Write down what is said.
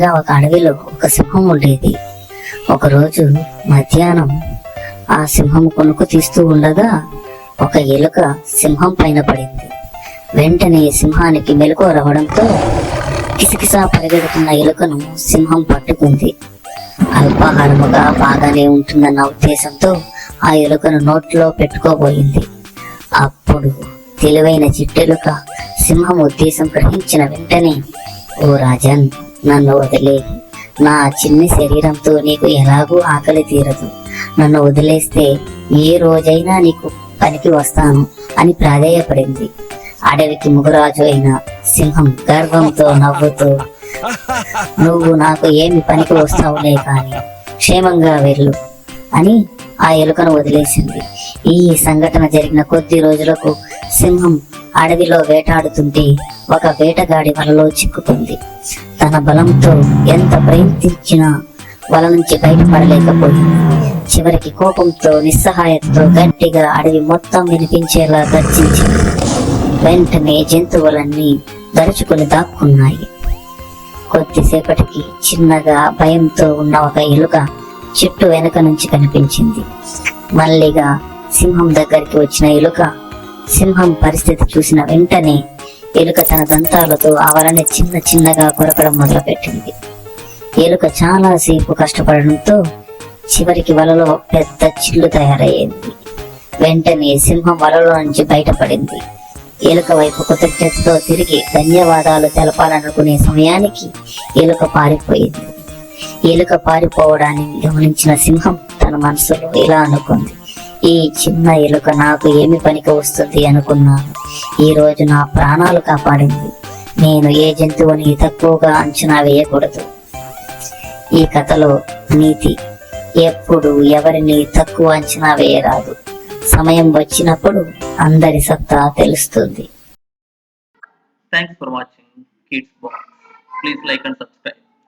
అనగా ఒక అడవిలో ఒక సింహం ఉండేది. ఒకరోజు మధ్యాహ్నం ఆ సింహం కొనుక్కు తీస్తూ ఉండగా ఒక ఎలుక సింహం పైన పడింది. వెంటనే సింహానికి మెలకువ రావడంతో కిసకిసా పరిగెడుతున్న ఎలుకను సింహం పట్టుకుంది. అల్పాహారముగా బాగానే ఉంటుందన్న ఉద్దేశంతో ఆ ఎలుకను నోట్లో పెట్టుకోబోయింది. అప్పుడు తెలివైన చిట్టెలుక సింహం ఉద్దేశం గ్రహించిన వెంటనే, ఓ రాజన్, నన్ను వదిలే, నా చిన్ని శరీరంతో నీకు ఎలాగూ ఆకలి తీరదు, నన్ను వదిలేస్తే ఏ రోజైనా నీకు పనికి వస్తాను అని ప్రాధేయపడింది. అడవికి ముగురాజు అయిన సింహం గర్వంతో నవ్వుతూ, నువ్వు నాకు ఏమి పనికి వస్తావులే కానీ క్షేమంగా వెళ్ళు అని ఆ ఎలుకను వదిలేసింది. ఈ సంఘటన జరిగిన కొద్ది రోజులకు సింహం అడవిలో వేటాడుతుంటే ఒక వేటగాడి వలలో చిక్కుకుంది. తన బలంతో ఎంత ప్రయత్నించినా వల నుంచి బయటపడలేకపోయింది. చివరికి కోపంతో నిస్సహాయతతో గట్టిగా అడవి మొత్తం వినిపించేలా గర్జించింది. వెంటనే జంతువులన్నీ దరుచుకుని దాక్కున్నాయి. కొద్దిసేపటికి చిన్నగా భయంతో ఉన్న ఒక ఎలుక చెట్టు వెనక నుంచి కనిపించింది. మల్లిగా సింహం దగ్గరికి వచ్చిన ఎలుక సింహం పరిస్థితి చూసిన వెంటనే ఎలుక తన దంతాలతో ఆ వలని చిన్న చిన్నగా కొరకడం మొదలుపెట్టింది. ఎలుక చాలాసేపు కష్టపడడంతో చివరికి వలలో పెద్ద చిల్లు తయారయ్యింది. వెంటనే సింహం వలలో నుంచి బయటపడింది. ఎలుక వైపు కృతజ్ఞతతో తిరిగి ధన్యవాదాలు తెలపాలనుకునే సమయానికి ఎలుక పారిపోయింది. ఎలుక పారిపోవడాన్ని గమనించిన సింహం తన మనసులో ఇలా అనుకుంది, ఈ చిన్న ఎలుక నాకు ఏమి పనికి వస్తుంది అనుకున్నాను, ఈ రోజు నా ప్రాణాలు కాపాడింది. నేను ఏ జంతువుని తక్కువగా అంచనా వేయకూడదు. ఈ కథలో నీతి, ఎప్పుడు ఎవరిని తక్కువ అంచనా వేయరాదు. సమయం వచ్చినప్పుడు అందరి సత్తా తెలుస్తుంది. Thanks for watching Kids Box. Please like and subscribe.